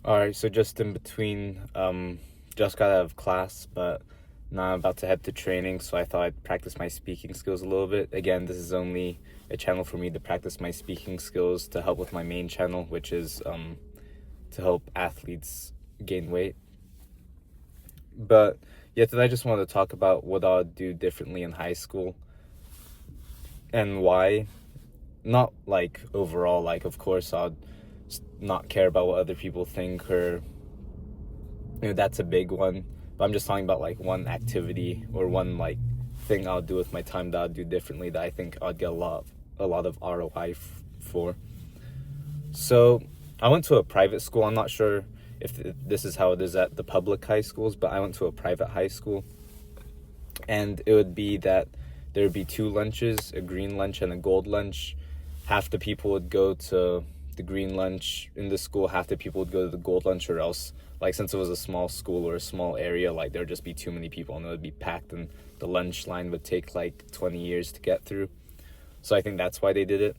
All right, so just in between, just got out of class, but now I'm about to head to training, so I thought I'd practice my speaking skills a little bit. Again, this is only a channel for me to practice my speaking skills to help with my main channel, which is to help athletes gain weight. But yeah, today I just wanted to talk about what I'll do differently in high school and why. Not like overall, like, of course, I'll not care about what other people think, or that's a big one, but I'm just talking about like one activity or one like thing I'll do with my time that I'll do differently that I think I'd get a lot of ROI for. So I went to a private school. I'm not sure if this is how it is at the public high schools, but I went to a private high school, and it would be that there would be two lunches, a green lunch and a gold lunch. Half the people would go to the green lunch in the school, half the people would go to the gold lunch, or else, like, since it was a small school or a small area, like, there would just be too many people and it would be packed, and the lunch line would take like 20 years to get through. So I think that's why they did it.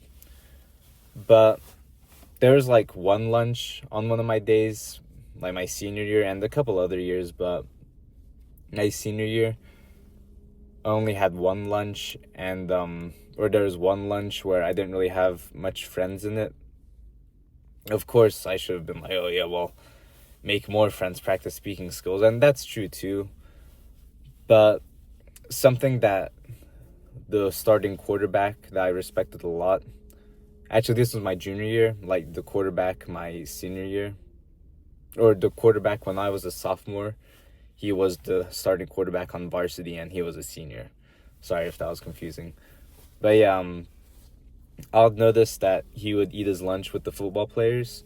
But there was like one lunch on one of my days, like my senior year and a couple other years, but my senior year, I only had one lunch, and or there was one lunch where I didn't really have much friends in it. Of course, I should have been like, oh yeah, well, make more friends, practice speaking skills, and that's true too. But something that the starting quarterback that I respected a lot, actually, this was my junior year, like the quarterback my senior year, or the quarterback when I was a sophomore, he was the starting quarterback on varsity and he was a senior. Sorry if that was confusing. But yeah, I'll notice that he would eat his lunch with the football players,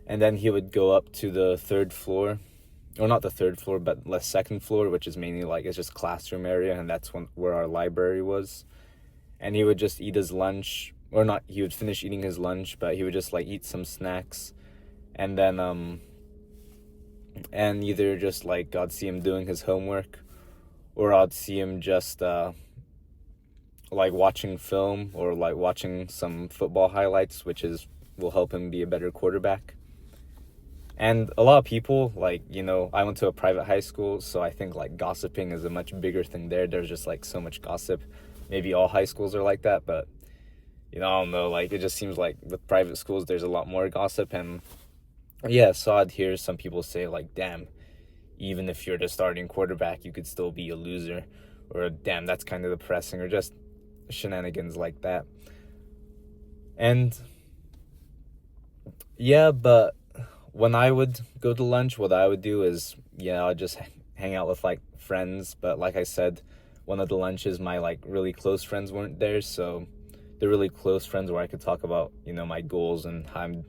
and then he would go up to the third floor, or not the third floor, but the second floor, which is mainly like, it's just classroom area, and that's where our library was. And he would just eat his lunch, or not, he would finish eating his lunch, but he would just like eat some snacks, and then and either just like I'd see him doing his homework, or I'd see him just like watching film or like watching some football highlights, which is will help him be a better quarterback. And a lot of people, like, I went to a private high school, so I think like gossiping is a much bigger thing there. There's just like so much gossip. Maybe all high schools are like that, but I don't know, like, it just seems like with private schools there's a lot more gossip. And yeah, so I'd hear some people say like, damn, even if you're the starting quarterback, you could still be a loser, or damn, that's kind of depressing, or just shenanigans like that. And yeah, but when I would go to lunch, what I would do is, I'd just hang out with like friends. But like I said, one of the lunches, my like really close friends weren't there, so the really close friends where I could talk about, my goals and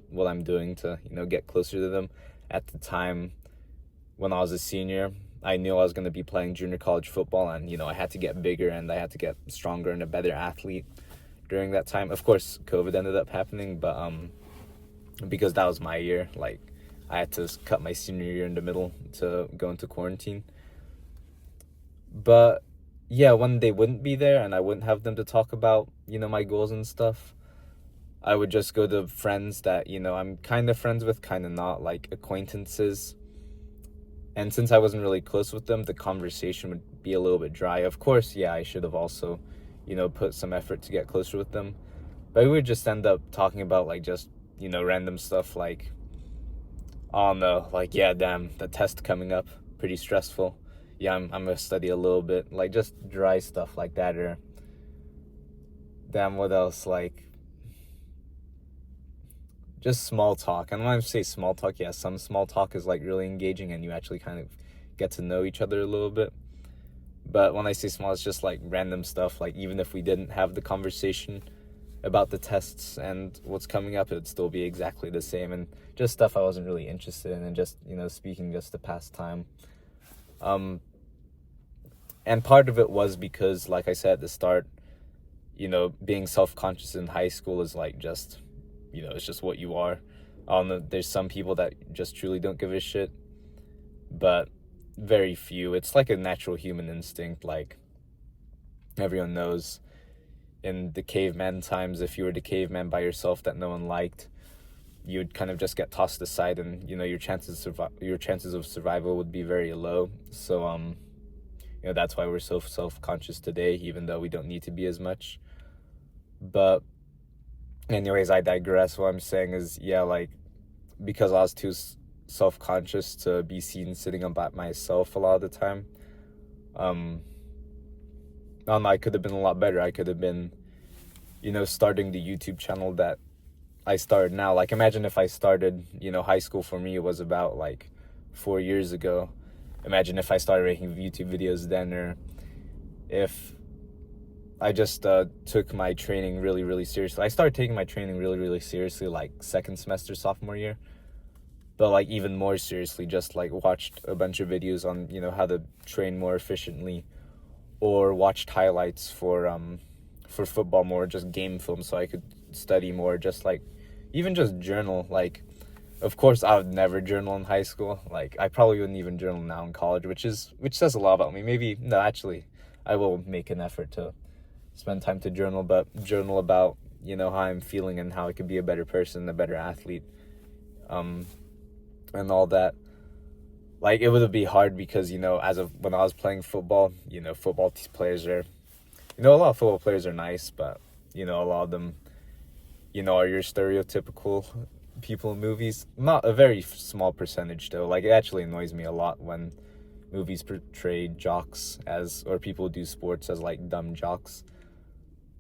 what I'm doing to, get closer to them. At the time when I was a senior, I knew I was going to be playing junior college football, and I had to get bigger and I had to get stronger and a better athlete during that time. Of course, COVID ended up happening, but because that was my year, like, I had to cut my senior year in the middle to go into quarantine. But yeah, when they wouldn't be there and I wouldn't have them to talk about, my goals and stuff, I would just go to friends that, I'm kind of friends with, kind of not, like acquaintances. And since I wasn't really close with them, the conversation would be a little bit dry. Of course, yeah, I should have also, put some effort to get closer with them. But we would just end up talking about like just, random stuff like, oh no, like, yeah, damn, the test coming up, pretty stressful. Yeah, I'm gonna study a little bit. Like, just dry stuff like that. Or damn, what else? Like, just small talk. And when I say small talk, yeah, some small talk is like really engaging and you actually kind of get to know each other a little bit. But when I say small, it's just like random stuff. Like, even if we didn't have the conversation about the tests and what's coming up, it'd still be exactly the same, and just stuff I wasn't really interested in, and just, speaking just to pass time. And part of it was because, like I said at the start, being self-conscious in high school is like just, it's just what you are. There's some people that just truly don't give a shit, but very few. It's like a natural human instinct. Like, everyone knows in the caveman times, if you were the caveman by yourself that no one liked, you would kind of just get tossed aside, and your chances of survival would be very low. So that's why we're so self-conscious today, even though we don't need to be as much. But anyways, I digress. What I'm saying is, yeah, like, because I was too self-conscious to be seen sitting up by myself a lot of the time, I could have been a lot better. I could have been, starting the YouTube channel that I started now. Like, imagine if I started, high school for me, it was about like 4 years ago. Imagine if I started making YouTube videos then, or if I just took my training really, really seriously. I started taking my training really, really seriously like second semester, sophomore year. But like even more seriously, just like watched a bunch of videos on, how to train more efficiently, or watched highlights for football more, just game film, so I could study more, just like even just journal. Like, of course I would never journal in high school. Like, I probably wouldn't even journal now in college, which says a lot about me. Maybe, no, actually, I will make an effort to spend time to journal, but journal about, how I'm feeling and how I could be a better person, a better athlete, and all that. Like, it would be hard because, when I was playing football, football players are, a lot of football players are nice, but, a lot of them, are your stereotypical people in movies. Not a very small percentage, though. Like, it actually annoys me a lot when movies portray jocks or people who do sports as, like, dumb jocks.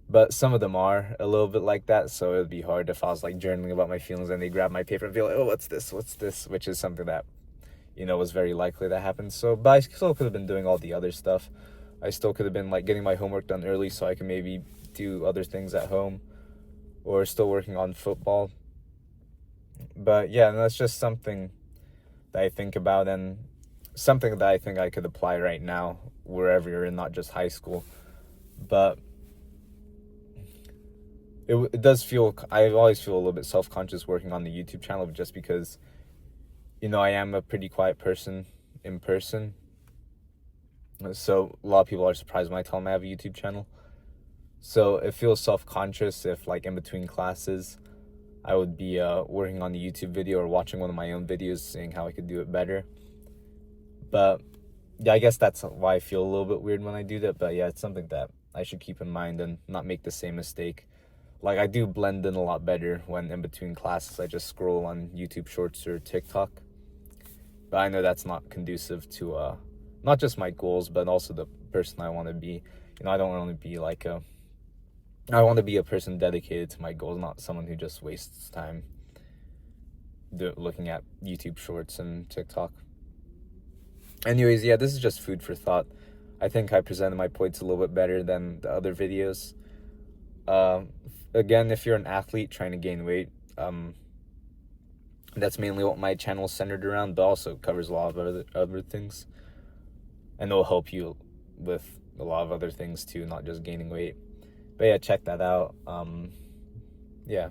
But some of them are a little bit like that, so it would be hard if I was, like, journaling about my feelings and they grab my paper and be like, oh, what's this, which is something that, was very likely to happen. So, but I still could have been doing all the other stuff. I still could have been, like, getting my homework done early so I can maybe do other things at home, or still working on football. But yeah, and that's just something that I think about, and something that I think I could apply right now wherever you're in, not just high school. But it does feel, I always feel a little bit self-conscious working on the YouTube channel, just because, I am a pretty quiet person in person. So a lot of people are surprised when I tell them I have a YouTube channel. So it feels self-conscious if, like, in between classes, I would be working on the YouTube video or watching one of my own videos, seeing how I could do it better. But yeah, I guess that's why I feel a little bit weird when I do that. But yeah, it's something that I should keep in mind and not make the same mistake. Like, I do blend in a lot better when in between classes I just scroll on YouTube Shorts or TikTok. But I know that's not conducive to not just my goals, but also the person I want to be. I don't want to be like I want to be a person dedicated to my goals, not someone who just wastes time looking at YouTube Shorts and TikTok. Anyways, yeah, this is just food for thought. I think I presented my points a little bit better than the other videos. Again, if you're an athlete trying to gain weight, that's mainly what my channel is centered around, but also covers a lot of other things. And it'll help you with a lot of other things too, not just gaining weight. But yeah, check that out. Yeah.